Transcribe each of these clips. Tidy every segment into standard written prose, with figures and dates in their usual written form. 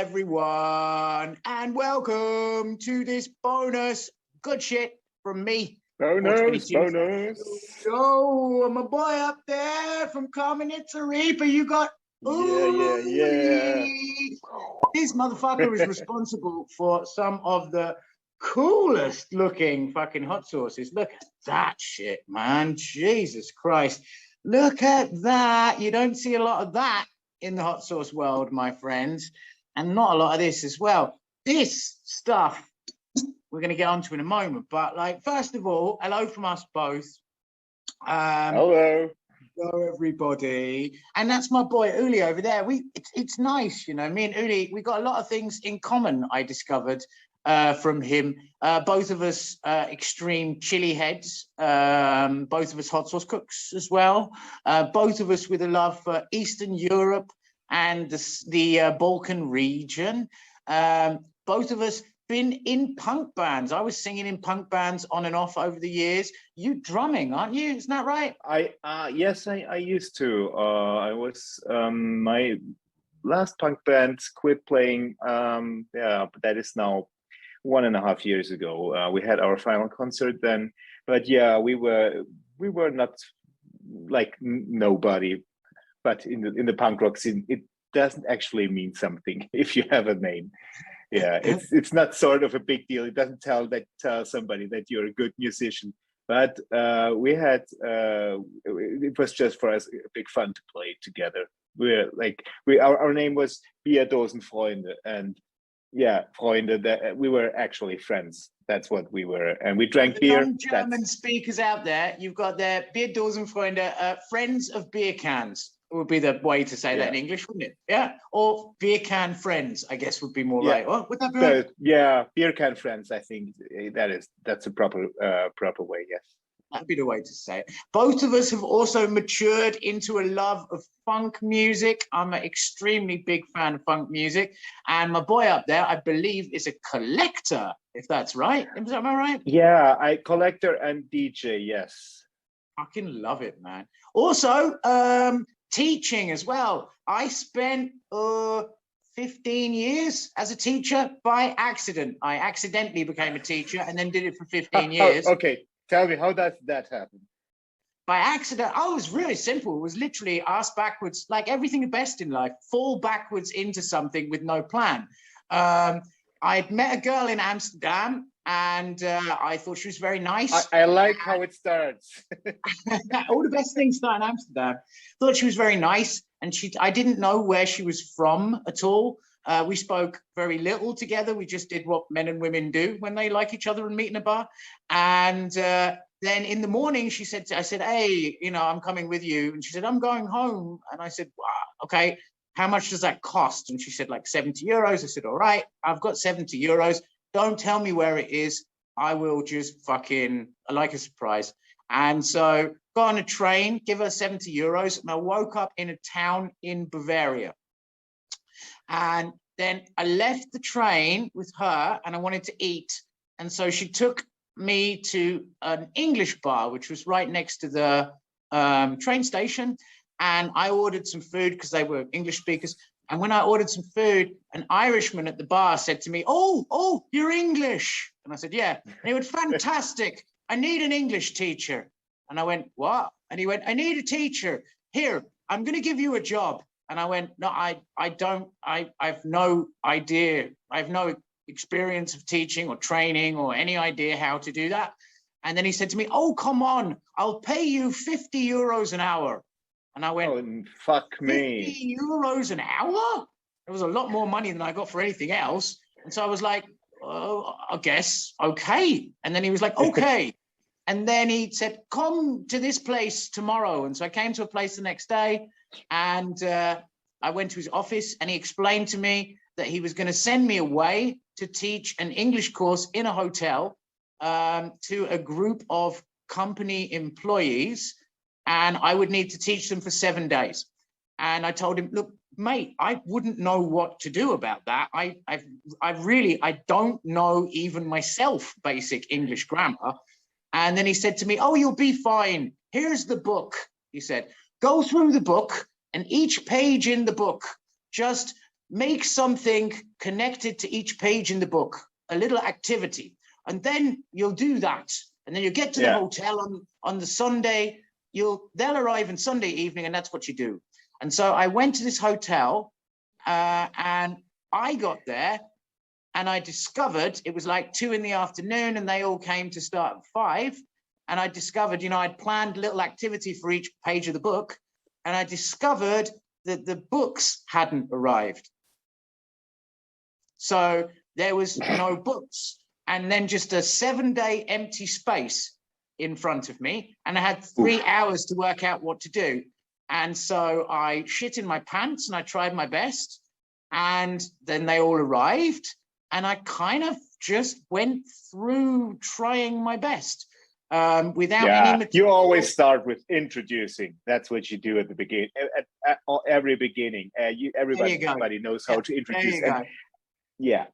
everyone, and welcome to this bonus good shit from me. Bonus. Yo, my boy up there from Kamenica Reaper, you got... Yeah. This motherfucker is responsible for some of the coolest looking fucking hot sauces. Look at that shit, man. Jesus Christ. Look at that. You don't see a lot of that in the hot sauce world, my friends, and not a lot of this as well. This stuff we're going to get onto in a moment, but like, first of all, hello from us both. Hello everybody, and that's my boy Uli over there. It's nice, you know, me and Uli, we got a lot of things in common. I discovered from him, both of us extreme chili heads, both of us hot sauce cooks as well, both of us with a love for Eastern Europe and the Balkan region, both of us been in punk bands. I was singing in punk bands on and off over the years. You drumming, aren't you? Isn't that right? Yes, I used to. I was my last punk band quit playing. But that is now 1.5 years ago. We had our final concert then, but yeah, we were not like nobody, but in the punk rock scene, it doesn't actually mean something if you have a name. Yeah, it's not sort of a big deal. It doesn't tell somebody that you're a good musician. But we had it was just for us a big fun to play together. Our name was Wir Dosenfreunde, and yeah, Freunde. That we were actually friends. That's what we were, and we drank beer. Non-German speakers out there, you've got their Wir Dosenfreunde, friends of beer cans. Would be the way to say that in English, wouldn't it? Yeah, or beer can friends, I guess would be more right. Oh, would that be right? Yeah, beer can friends. I think that's a proper way. Yes, that'd be the way to say it. Both of us have also matured into a love of funk music. I'm an extremely big fan of funk music, and my boy up there, I believe, is a collector. If that's right, am I right? Yeah, I collector and DJ. Yes, fucking love it, man. Also, teaching as well. I spent 15 years as a teacher by accident. I accidentally became a teacher and then did it for 15 years. Okay, tell me, how does that happen? By accident. Oh, it was really simple. It was literally ass backwards, like everything best in life, fall backwards into something with no plan. I'd met a girl in Amsterdam, and I thought she was very nice. I like how it starts. All the best things start in Amsterdam. Thought she was very nice, and I didn't know where she was from at all. We spoke very little together. We just did what men and women do when they like each other and meet in a bar. And then in the morning, I said, hey, you know, I'm coming with you. And she said, I'm going home. And I said, wow, okay. How much does that cost? And she said, like 70 euros. I said, all right, I've got 70 euros. Don't tell me where it is. I will just I like a surprise. And so got on a train, give her 70 euros. And I woke up in a town in Bavaria. And then I left the train with her and I wanted to eat. And so she took me to an English bar, which was right next to the train station. And I ordered some food because they were English speakers. And when I ordered some food, an Irishman at the bar said to me, oh, you're English. And I said, yeah. And he went, fantastic. I need an English teacher. And I went, what? And he went, I need a teacher. Here, I'm going to give you a job. And I went, no, I have no idea. I have no experience of teaching or training or any idea how to do that. And then he said to me, oh, come on, I'll pay you 50 euros an hour. And I went, oh, fuck me. 50 euros an hour? It was a lot more money than I got for anything else. And so I was like, oh, I guess, okay. And then he was like, okay. And then he said, come to this place tomorrow. And so I came to a place the next day, and I went to his office, and he explained to me that he was going to send me away to teach an English course in a hotel to a group of company employees. And I would need to teach them for 7 days. And I told him, look, mate, I wouldn't know what to do about that. I don't know even myself basic English grammar. And then he said to me, oh, you'll be fine. Here's the book. He said, go through the book, and each page in the book, just make something connected to each page in the book, a little activity. And then you'll do that. And then you get to the hotel on the Sunday, they'll arrive on Sunday evening, and that's what you do. And so I went to this hotel and I got there and I discovered it was like 2 PM and they all came to start at 5. And I discovered, I'd planned a little activity for each page of the book. And I discovered that the books hadn't arrived. So there was no books. And then just a 7-day empty space in front of me. And I had 3 hours to work out what to do. And so I shit in my pants and I tried my best. And then they all arrived. And I kind of just went through trying my best without any material. You always start with introducing. That's what you do at the beginning. At every beginning, everybody knows how to introduce. There you go. Yeah.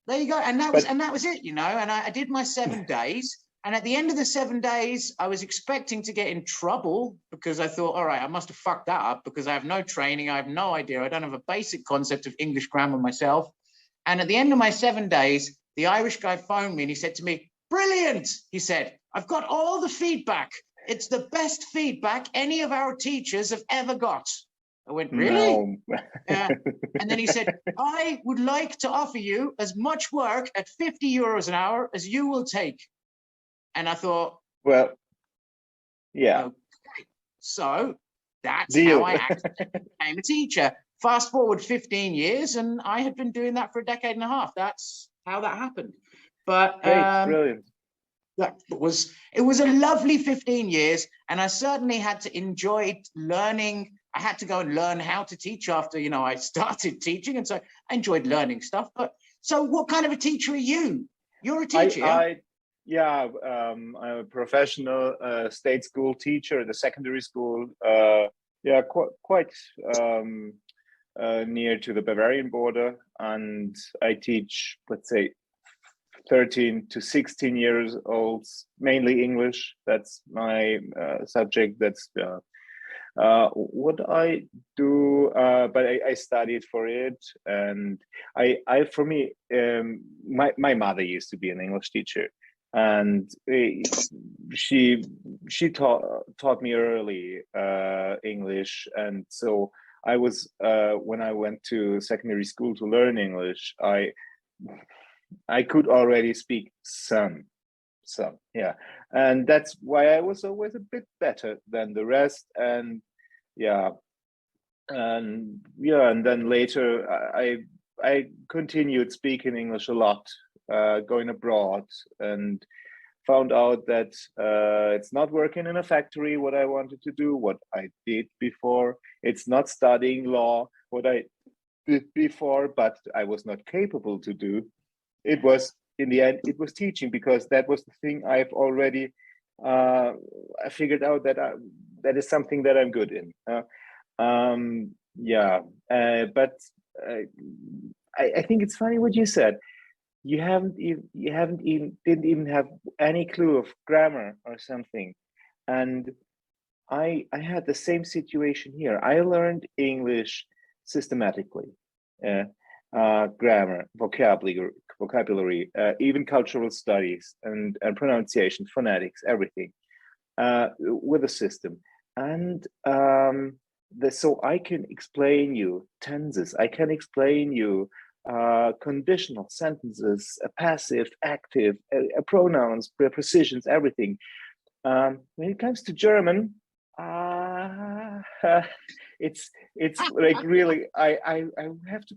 There you go. And that was it, And I did my 7 days. And at the end of the 7 days, I was expecting to get in trouble because I thought, all right, I must have fucked that up because I have no training. I have no idea. I don't have a basic concept of English grammar myself. And at the end of my 7 days, the Irish guy phoned me and he said to me, brilliant. He said, I've got all the feedback. It's the best feedback any of our teachers have ever got. I went, really? No. And then he said, I would like to offer you as much work at 50 euros an hour as you will take. And I thought, well, yeah. Okay. So that's Deal. how I actually became a teacher. Fast forward 15 years, and I had been doing that for a decade and a half. That's how that happened. But brilliant. It was a lovely 15 years, and I certainly had to enjoy learning. I had to go and learn how to teach after, I started teaching, and so I enjoyed learning stuff. But so what kind of a teacher are you? You're a teacher, I'm a professional state school teacher at the secondary school. Quite near to the Bavarian border, and I teach, let's say, 13 to 16 years olds, mainly English. That's my subject. That's what I do. But I studied for it, and my mother used to be an English teacher, and she taught me early English, and so I was when I went to secondary school to learn English, I could already speak some, and that's why I was always a bit better than the rest, and then later I continued speaking English a lot, going abroad, and found out that it's not working in a factory what I wanted to do, what I did before. It's not studying law, what I did before, but I was not capable to do. It was, in the end, it was teaching, because that was the thing I've already I figured out that that is something that I'm good in. But I think it's funny what you said. You didn't even have any clue of grammar or something, and I had the same situation here. I learned English systematically, grammar, vocabulary, even cultural studies and pronunciation, phonetics, everything, with a system, and so I can explain you tenses. I can explain you conditional sentences, passive, active, pronouns, prepositions, everything. When it comes to German, it's like really, I have to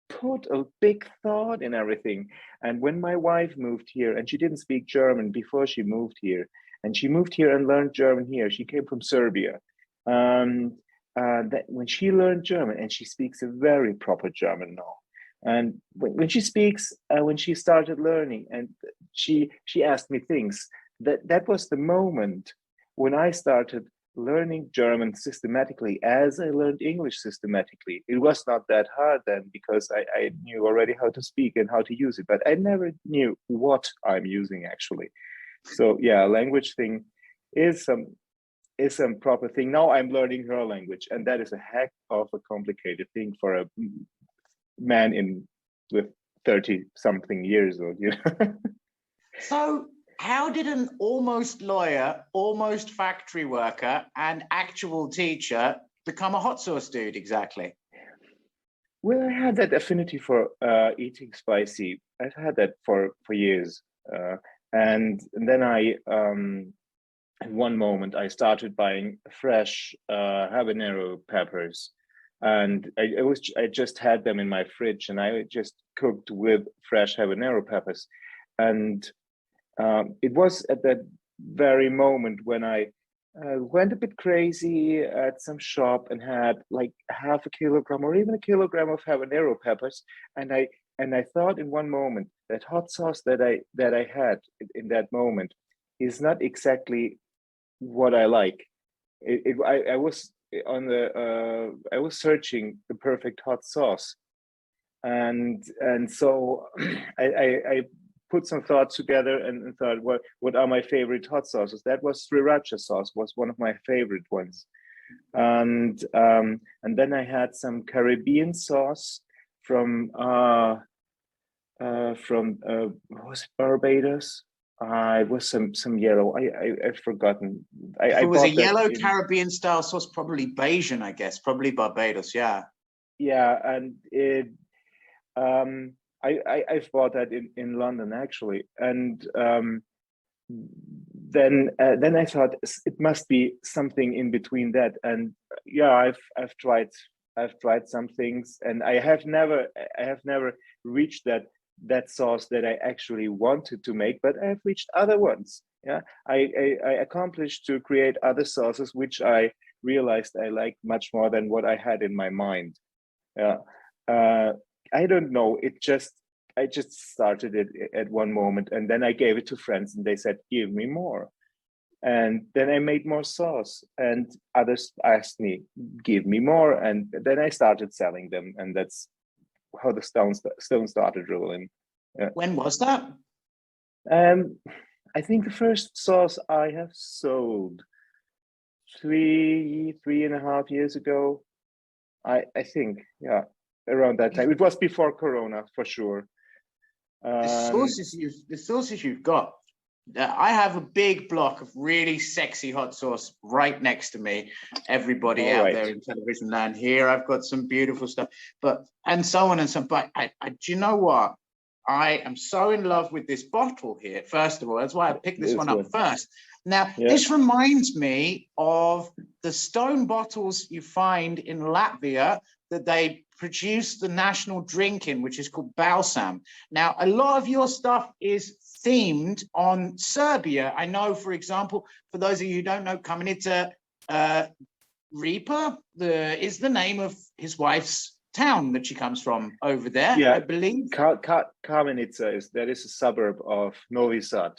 put a big thought in everything. And when my wife moved here, and she didn't speak German before she moved here, and she moved here and learned German here. She came from Serbia. That when she learned German, and she speaks a very proper German now. And when she speaks, when she started learning, and she asked me things, that was the moment when I started learning German systematically, as I learned English systematically. It was not that hard then, because I knew already how to speak and how to use it, but I never knew what I'm using actually. So yeah, language thing is some proper thing. Now I'm learning her language, and that is a heck of a complicated thing for a man with 30 something years old, you know. So how did an almost lawyer, almost factory worker, and actual teacher become a hot sauce dude exactly? Well, I had that affinity for eating spicy. I've had that for years, and then in one moment, I started buying fresh habanero peppers, and I just had them in my fridge, and I just cooked with fresh habanero peppers, and it was at that very moment when I went a bit crazy at some shop and had like half a kilogram or even a kilogram of habanero peppers, and I thought in one moment that hot sauce that I had in that moment is not exactly what I like. I was on the I was searching the perfect hot sauce, and so I put some thoughts together and thought, what are my favorite hot sauces? That was sriracha sauce was one of my favorite ones, and then I had some Caribbean sauce from what was it, Barbados. It was some yellow. I've forgotten. If I it was a bought that yellow in, Caribbean style sauce, probably Bayesian, I guess, probably Barbados. Yeah. yeah, and it I've bought that in London actually, and then I thought it must be something in between that, and yeah, I've tried some things, and I have never reached that sauce that I actually wanted to make, but I've reached other ones. Yeah, I accomplished to create other sauces which I realized I liked much more than what I had in my mind. Yeah. Uh, I don't know. I just started it at one moment, and then I gave it to friends, and they said, "Give me more." And then I made more sauce, and others asked me, "Give me more," and then I started selling them, and that's how the stone started rolling. Yeah. When was that? Um, I think the first sauce I have sold 3.5 years ago. I think, yeah, around that time. It was before Corona for sure. Um, The sauces you've got. I have a big block of really sexy hot sauce right next to me. Everybody all out right. there in television land here, I've got some beautiful stuff, but and so on and so. But do you know what? I am so in love with this bottle here. First of all, that's why I picked this This one up one. first. Now, Yeah. this reminds me of the stone bottles you find in Latvia that they produce the national drink in, which is called balsam. Now, a lot of your stuff is themed on Serbia. I know, for example, for those of you who don't know, Kamenica Reaper is the name of his wife's town that she comes from over there, Yeah. I believe. Kamenica is a suburb of Novi Sad,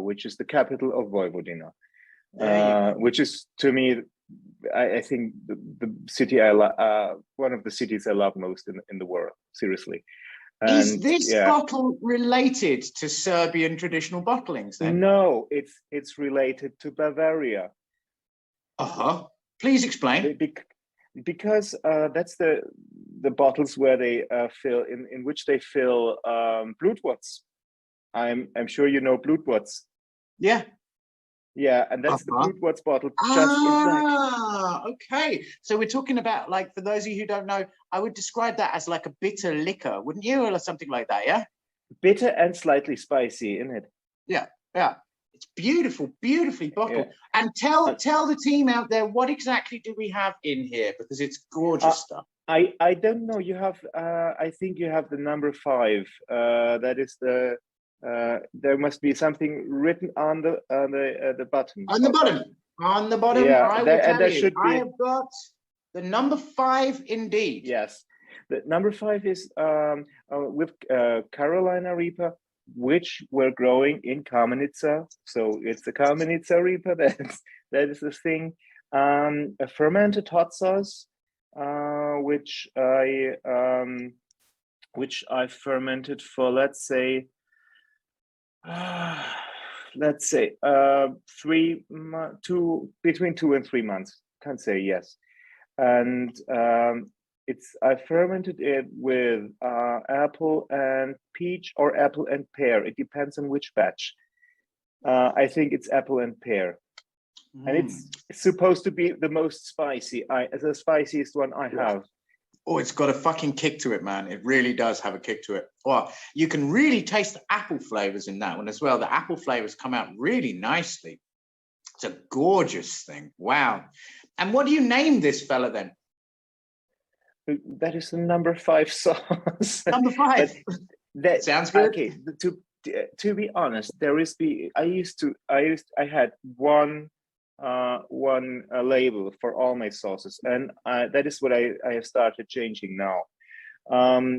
which is the capital of Vojvodina. Which is, to me, I think the city one of the cities I love most in the world. Seriously. Is And this yeah, bottle related to Serbian traditional bottlings then? no, it's related to Bavaria. Please explain. Because that's the bottles where they fill in which they fill Blutwurz. I'm sure you know Blutwurz. Yeah. Yeah, and that's the Blutwurz bottle just in black. Okay. So we're talking about, like, for those of you who don't know, I would describe that as like a bitter liquor, wouldn't you? Or something like that, yeah? Bitter and slightly spicy in it. Yeah, yeah. It's beautiful, beautifully bottled. Yeah. And tell the team out there, what exactly do we have in here? Because it's gorgeous stuff. I don't know. You have I think you have the number 5. That is the there must be something written on the button. On the bottom. On the bottom, Yeah, I will tell you. should be. I have got the number 5 indeed. Yes. The number 5 is with Carolina Reaper, which we're growing in Kamenica. So it's the Kamenica Reaper. That is the thing. A fermented hot sauce, which I fermented for, let's say 2 between 2 and 3 months. Can't say yes. And I fermented it with apple and peach or apple and pear. It depends on which batch. I think it's apple and pear, and it's supposed to be the most spicy. The spiciest one I have. Oh, it's got a fucking kick to it, man. It really does have a kick to it. Well, you can really taste the apple flavors in that one as well. The apple flavors come out really nicely. It's a gorgeous thing. Wow. And what do you name this fella then? That is the number 5 sauce. Number 5. That sounds good. Okay. To be honest, I had one label for all my sauces, and that is what I have started changing now,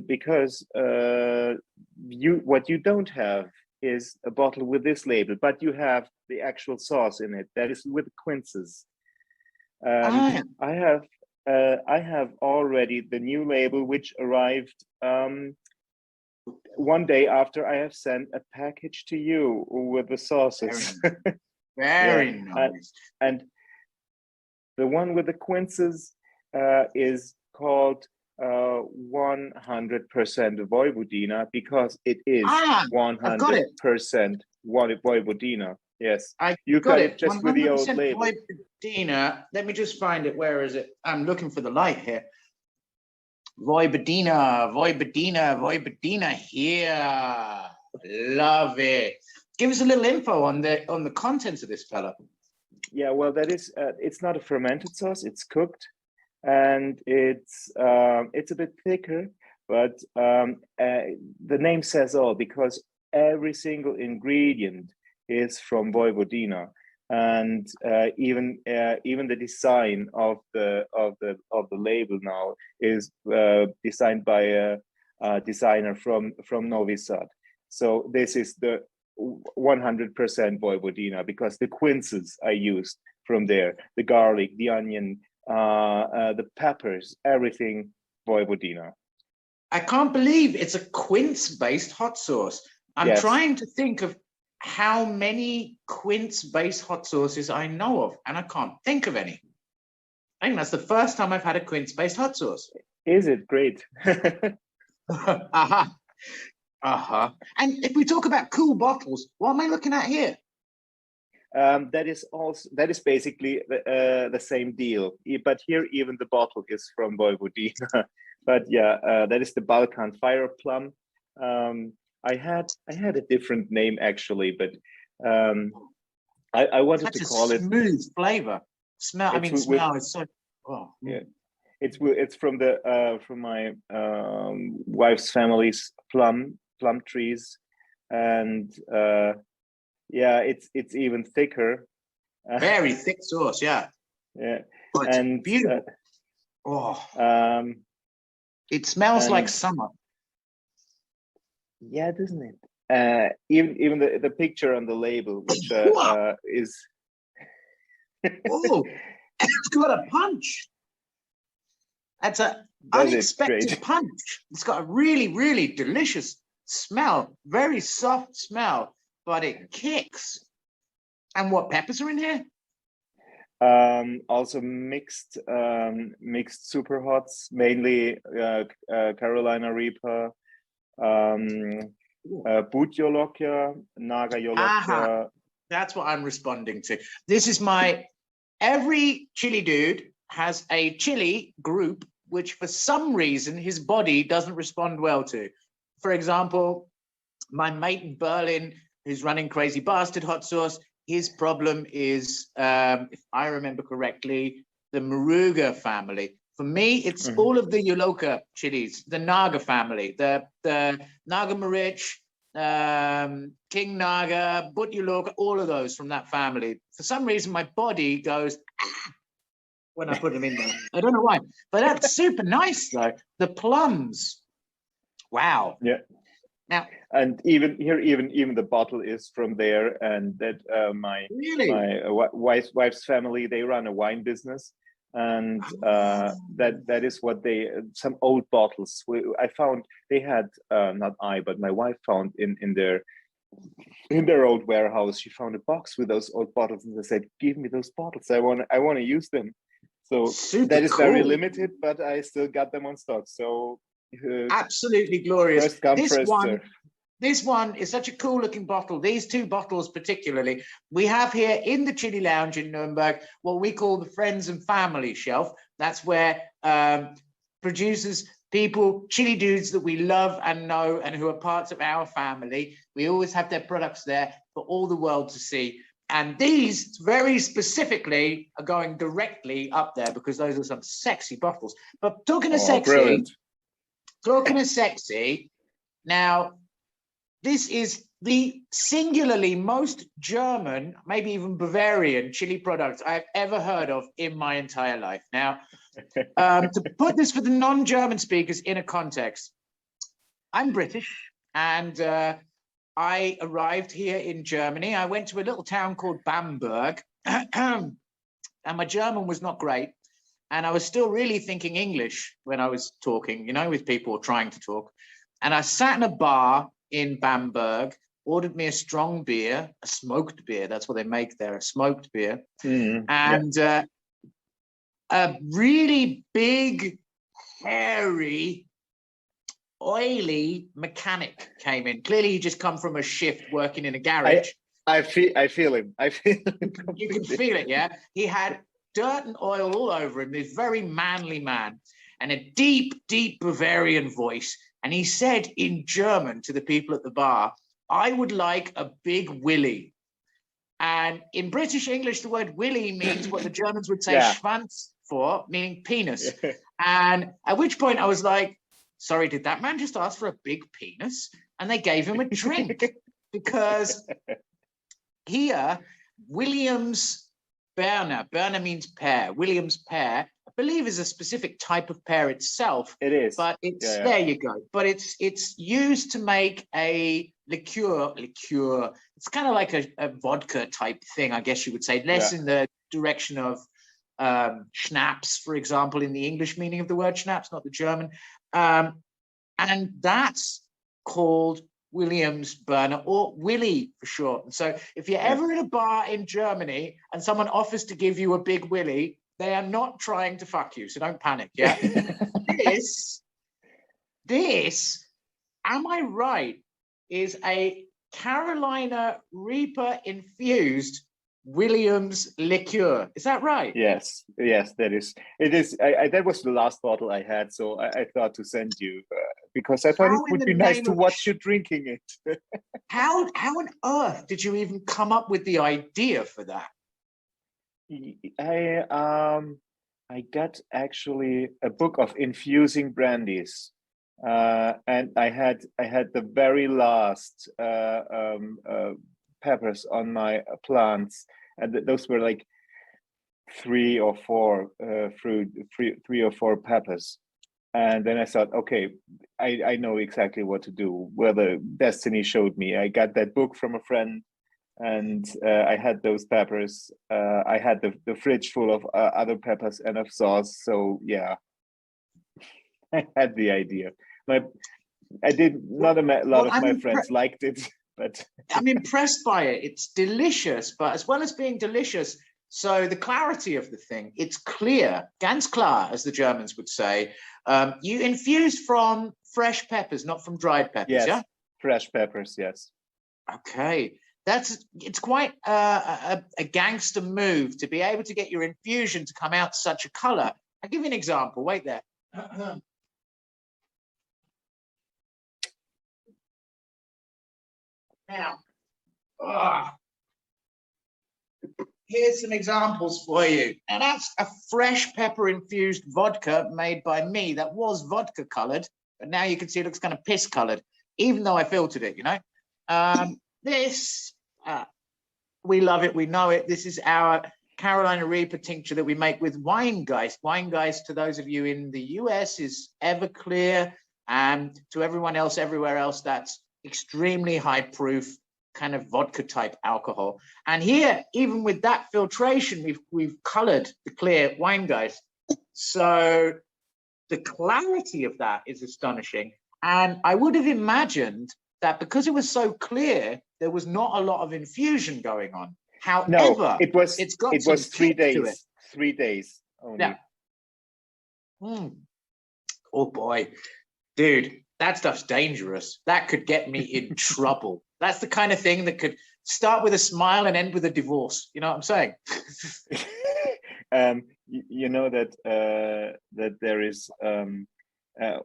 because what you don't have is a bottle with this label, but you have the actual sauce in it that is with quinces. I have already the new label, which arrived one day after I have sent a package to you with the sauces. Very nice. And the one with the quinces is called 100% Vojvodina, because it is 100% Vojvodina. Yes, you got it just with the old label. Vojvodina. Let me just find it. Where is it? I'm looking for the light here. Vojvodina. Here. Love it. Give us a little info on the contents of this fella. Yeah, well, that is it's not a fermented sauce. It's cooked, and it's a bit thicker, but the name says all, because every single ingredient is from Vojvodina, and even the design of the label now is designed by a designer from Novi Sad. So this is the 100% Vojvodina, because the quinces I used from there, the garlic, the onion, the peppers, everything Vojvodina. I can't believe it's a quince-based hot sauce. I'm trying to think of how many quince-based hot sauces I know of, and I can't think of any. I think that's the first time I've had a quince-based hot sauce. Is it great? And if we talk about cool bottles, what am I looking at here? That is basically the same deal, but here even the bottle is from Vojvodina. But yeah, that is the Balkan Fire Plum. I had a different name actually, but I wanted to call it smooth flavor. Smell. I mean, smell is so. Oh. Yeah, it's from my wife's family's plum trees, and yeah, it's even thicker. Very thick sauce, yeah. Yeah, oh, and beautiful. It smells like summer. Yeah, doesn't it? Even the picture on the label, which is. Oh, it's got a punch. That's an unexpected punch. It's got a really, really delicious smell, very soft smell, but it kicks. And what peppers are in here? Also mixed super hots, mainly Carolina Reaper, Butyolokia, Naga Yolokia. That's what I'm responding to. This is every chili dude has a chili group which for some reason his body doesn't respond well to. For example, my mate in Berlin who's running Crazy Bastard hot sauce, his problem is, if I remember correctly, the Moruga family. For me, it's all of the Yoloka chilies, the Naga family, the Naga Maric, King Naga, Butyoloka, all of those from that family. For some reason, my body goes when I put them in there. I don't know why, but that's super nice though. The plums, wow. Yeah. Now, and even the bottle is from there, and that my wife's family, they run a wine business, and that is what some old bottles I found. They had not I, but my wife found in their old warehouse. She found a box with those old bottles, and they said, "Give me those bottles. I want to use them." So Super that is very cool. limited, but I still got them on stock. So Absolutely glorious. first come, This first one, serve. this one is such a cool looking bottle. These two bottles particularly, we have here in the Chili Lounge in Nuremberg, what we call the friends and family shelf. That's where producers, people, chili dudes that we love and know and who are parts of our family, we always have their products there for all the world to see. And these very specifically are going directly up there because those are some sexy bottles. But talking of sexy, Brilliant. Now, this is the singularly most German, maybe even Bavarian chili product I've ever heard of in my entire life. Now, to put this for the non-German speakers in a context, I'm British and I arrived here in Germany. I went to a little town called Bamberg and my German was not great. And I was still really thinking English when I was talking, you know, with people trying to talk. And I sat in a bar in Bamberg, ordered me a strong beer, a smoked beer. That's what they make there, a smoked beer. And a really big, hairy, oily mechanic came in. Clearly, he just come from a shift working in a garage. I feel him. I feel him. You can feel it, yeah? He had dirt and oil all over him, this very manly man, and a deep, deep Bavarian voice. And he said in German to the people at the bar, I would like a big willy. And in British English, the word willy means what the Germans would say Schwanz for, meaning penis. And at which point I was like, sorry, did that man just ask for a big penis? And they gave him a drink because here, Williams Berner means pear. Williams pear, I believe, is a specific type of pear itself. It is, but it's there you go. But it's used to make a liqueur. It's kind of like a vodka type thing, I guess you would say, less in the direction of schnapps, for example, in the English meaning of the word schnapps, not the German. And that's called Williams Berner, or Willy for short. And so if you're ever in a bar in Germany and someone offers to give you a big Willy, they are not trying to fuck you, so don't panic. This, am I right, is a Carolina Reaper infused Williams liqueur. Is that right? Yes, that is. It is. That was the last bottle I had, so I thought to send you because I thought it would be nice to watch you drinking it. How on earth did you even come up with the idea for that? I got actually a book of infusing brandies, and I had the very last peppers on my plants, and those were like three or four peppers. And then I thought, okay, I know exactly what to do. Well, the destiny showed me. I got that book from a friend, and I had those peppers. I had the fridge full of other peppers and of sauce. So yeah, I had the idea. I did not a lot of my friends liked it, but I'm impressed by it. It's delicious, but as well as being delicious, so the clarity of the thing, it's clear, ganz klar, as the Germans would say. You infused from fresh peppers, not from dried peppers, yeah? Fresh peppers, yes. Okay, it's quite a gangster move to be able to get your infusion to come out such a color. I'll give you an example. Wait there. Now, here's some examples for you. Now that's a fresh pepper infused vodka made by me. That was vodka colored, but now you can see it looks kind of piss colored, even though I filtered it, you know. This, we love it, we know it. This is our Carolina Reaper tincture that we make with Weingeist. Weingeist, to those of you in the US, is Everclear, and to everyone else, everywhere else, that's extremely high proof kind of vodka type alcohol. And here, even with that filtration, we've colored the clear Weingeist. So the clarity of that is astonishing. And I would have imagined that because it was so clear, there was not a lot of infusion going on. However, no, it was 3 days. To it. 3 days. only. Yeah. Oh boy, dude, that stuff's dangerous. That could get me in trouble. That's the kind of thing that could start with a smile and end with a divorce. You know what I'm saying? You know that that there is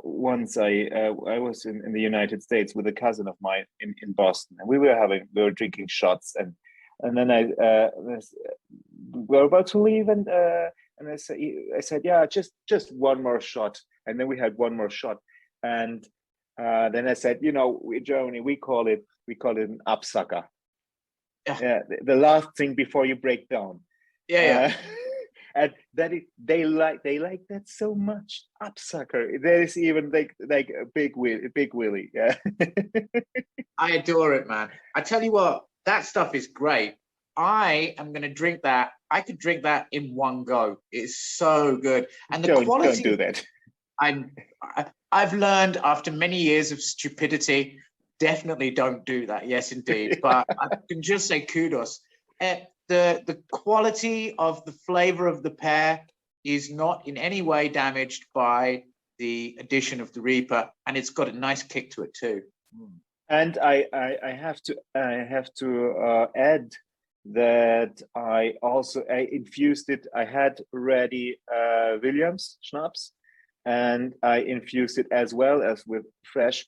once I was in the United States with a cousin of mine in Boston, and we were drinking shots, and then we were about to leave, and I said, yeah, just one more shot, and then we had one more shot, and then I said, in Germany we call it an Absacker. Yeah, the last thing before you break down. Yeah. And they like that so much. Absacker. There is even like a big Willie. Yeah. I adore it, man. I tell you what, that stuff is great. I am going to drink that. I could drink that in one go. It's so good, and the quality. Don't do that. I've learned after many years of stupidity. Definitely don't do that. Yes, indeed. But I can just say kudos. The quality of the flavor of the pear is not in any way damaged by the addition of the Reaper, and it's got a nice kick to it too. And I have to add that I infused it. I had already Williams schnapps, and I infused it as well as with fresh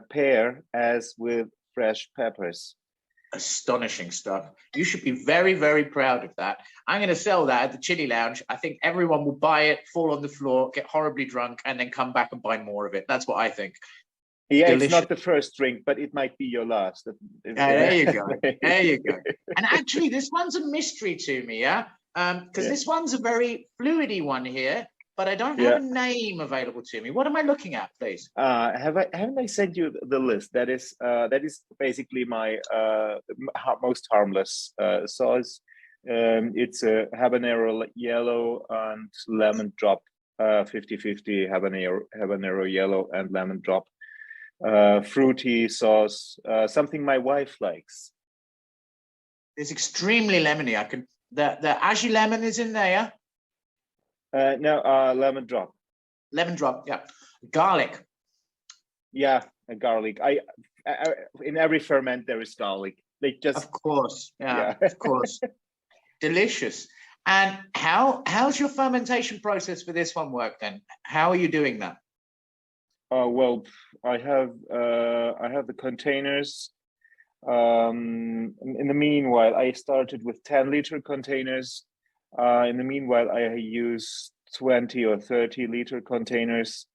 pear as with fresh peppers. Astonishing stuff. You should be very, very proud of that. I'm going to sell that at the Chili Lounge. I think everyone will buy it, fall on the floor, get horribly drunk, and then come back and buy more of it. That's what I think. Yeah, Delicious. It's not the first drink, but it might be your last. There you go. There you go. And actually, this one's a mystery to me, yeah? Because this one's a very fluidy one here, but I don't have a name available to me. What am I looking at, please? Haven't I sent you the list? That is basically my most harmless sauce. It's a habanero yellow and lemon drop, 50-50 habanero yellow and lemon drop. Fruity sauce, something my wife likes. It's extremely lemony. The aji lemon is in there, yeah? No, lemon drop. Lemon drop, yeah. Garlic. Yeah, garlic. I in every ferment there is garlic. Of course, yeah. Of course. Delicious. And how's your fermentation process for this one work then? How are you doing that? Well, I have the containers. In the meanwhile, I started with 10-liter containers. In the meanwhile, I use 20 or 30-liter containers,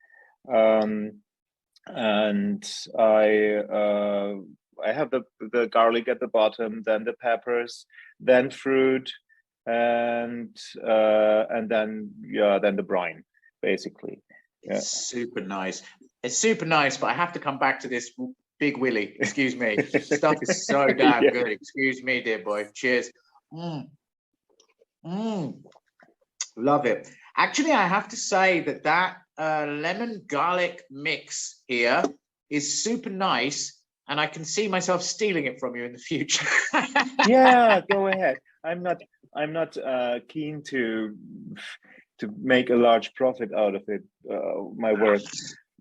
and I have the garlic at the bottom, then the peppers, then fruit, and then the brine, basically. It's super nice. It's super nice, but I have to come back to this Big Willie. Excuse me. Stuff is so damn good. Excuse me, dear boy. Cheers. Love it. Actually, I have to say that lemon garlic mix here is super nice, and I can see myself stealing it from you in the future. Yeah, go ahead. I'm not keen to make a large profit out of it. My work.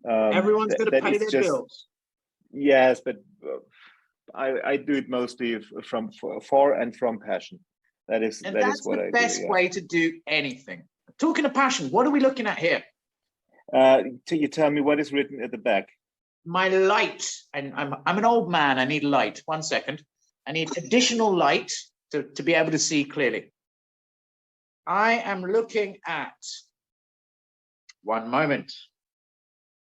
Everyone's going to pay their bills. Yes, but I do it mostly for and from passion. That's what I do. That's the best way to do anything. Talking of passion, what are we looking at here? You tell me what is written at the back. My light, and I'm an old man. I need light. 1 second. I need additional light to be able to see clearly. I am looking at. One moment.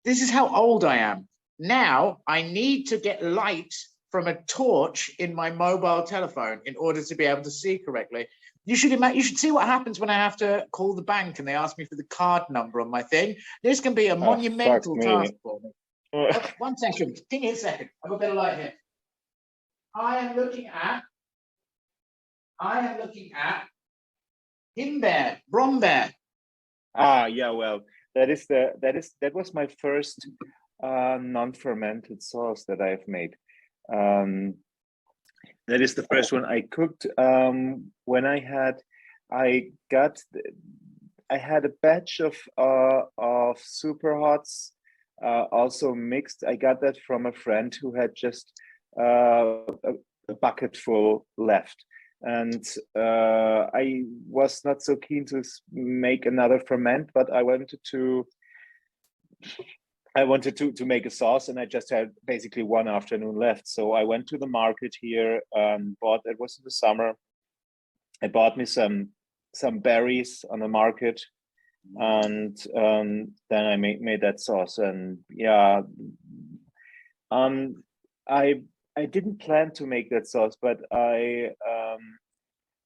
This is how old I am. Now I need to get light from a torch in my mobile telephone in order to be able to see correctly. You should see what happens when I have to call the bank and they ask me for the card number on my thing. This can be a monumental task for me. 1 second. Give me a second. I've got a better light here. I am looking at Himbeer, Brombeer. Yeah, well, that was my first non-fermented sauce that I've made. That is the first one I cooked when I I had a batch of super hots, also mixed. I got that from a friend who had just a bucket full left, and I was not so keen to make another ferment, but I wanted to make a sauce, and I just had basically one afternoon left. So I went to the market here and bought. It was in the summer. I bought me some berries on the market, and then I made that sauce. And yeah, I didn't plan to make that sauce, but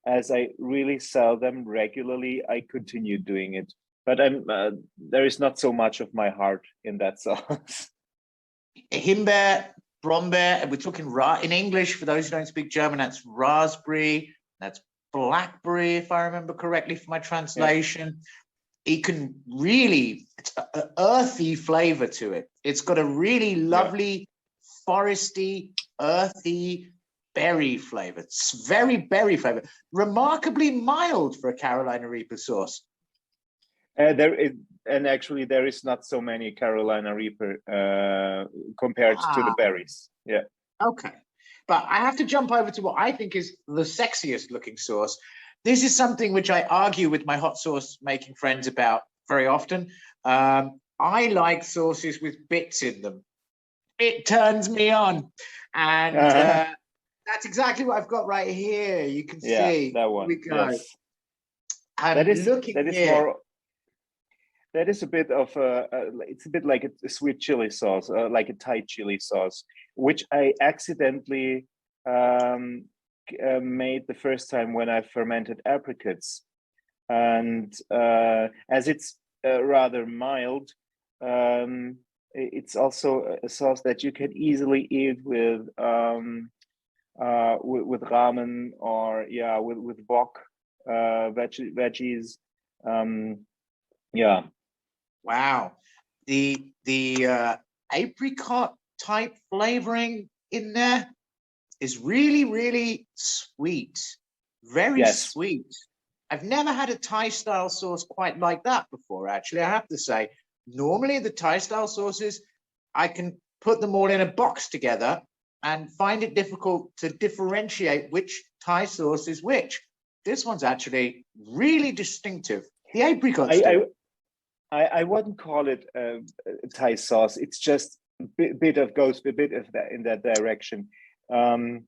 as I really sell them regularly, I continue doing it. But there is not so much of my heart in that sauce. Himbeer, Brombeer, and we're talking in English, for those who don't speak German, that's raspberry, that's blackberry, if I remember correctly from my translation. Yeah. It can really, it's an earthy flavor to it. It's got a really lovely, foresty, earthy berry flavor. It's very berry flavor, remarkably mild for a Carolina Reaper sauce. There is not so many Carolina Reaper compared to the berries. Yeah. Okay. But I have to jump over to what I think is the sexiest looking sauce. This is something which I argue with my hot sauce making friends about very often. I like sauces with bits in them. It turns me on. And that's exactly what I've got right here. You can see. That one. Here we go. Yes. That is a bit of it's a bit like a sweet chili sauce, like a Thai chili sauce, which I accidentally made the first time when I fermented apricots. And as it's rather mild, it's also a sauce that you can easily eat with ramen or with wok veggies. Wow, the apricot type flavoring in there is really, really sweet, very sweet. I've never had a Thai style sauce quite like that before, actually, I have to say. Normally the Thai style sauces, I can put them all in a box together and find it difficult to differentiate which Thai sauce is which. This one's actually really distinctive. The apricot I wouldn't call it a Thai sauce. It's just goes a bit of that in that direction. But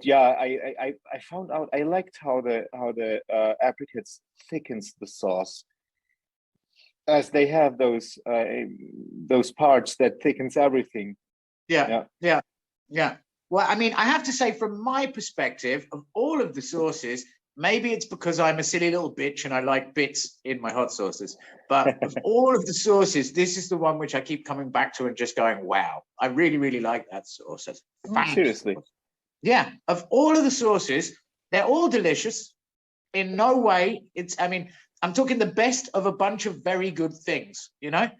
yeah, I found out I liked how the apricots thickens the sauce, as they have those parts that thickens everything. Yeah. Well, I mean, I have to say, from my perspective, of all of the sauces, maybe it's because I'm a silly little bitch and I like bits in my hot sauces. But of all of the sauces, this is the one which I keep coming back to and just going, wow, I really, really like that sauce. Seriously. Yeah. Of all of the sauces, they're all delicious. In no way, I'm talking the best of a bunch of very good things, But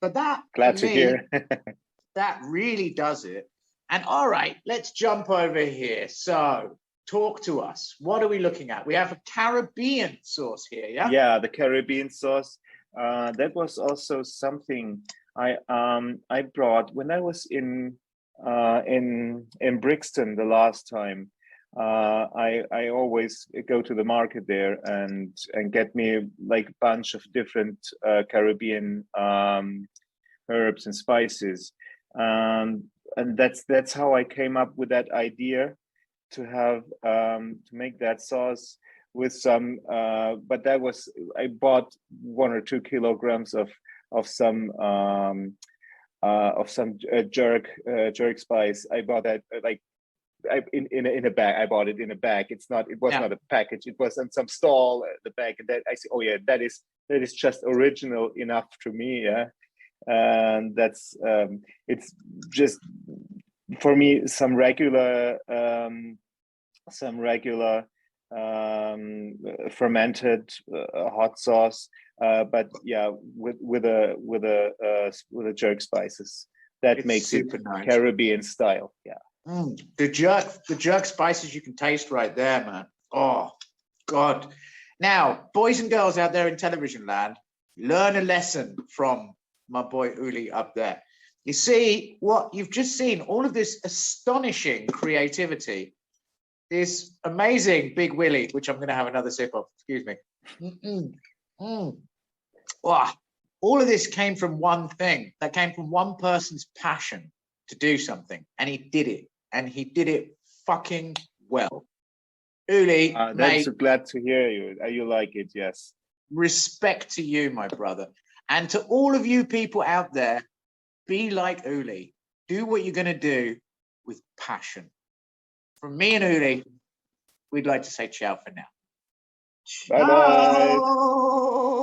that, glad to hear. that really does it. And all right, let's jump over here. So talk to us. What are we looking at? We have a Caribbean sauce here, yeah? Yeah, the Caribbean sauce. That was also something I brought when I was in Brixton the last time. I always go to the market there and get me like a bunch of different Caribbean herbs and spices. And that's how I came up with that idea to have to make that sauce with some. But that was, I bought 1 or 2 kilograms of some jerk spice. I bought that in a bag. I bought it in a bag. It was not a package. It was on some stall at the bag, and that I said, oh yeah, that is just original enough to me. Yeah. And that's it's just for me some regular fermented hot sauce, but yeah, with a jerk spices that makes it nice. Caribbean style. Yeah. The jerk spices you can taste right there, man. Oh God, Now, boys and girls out there in television land, learn a lesson from my boy Uli up there. You see what you've just seen, all of this astonishing creativity, this amazing Big Willie, which I'm going to have another sip of, excuse me. Wow. All of this came from one thing, that came from one person's passion to do something, and he did it, and he did it fucking well. Uli, That's mate, glad to hear you. You like it, yes. respect to you, my brother. And to all of you people out there, be like Uli. Do what you're going to do with passion. From me and Uli, we'd like to say ciao for now. Bye-bye. Ciao.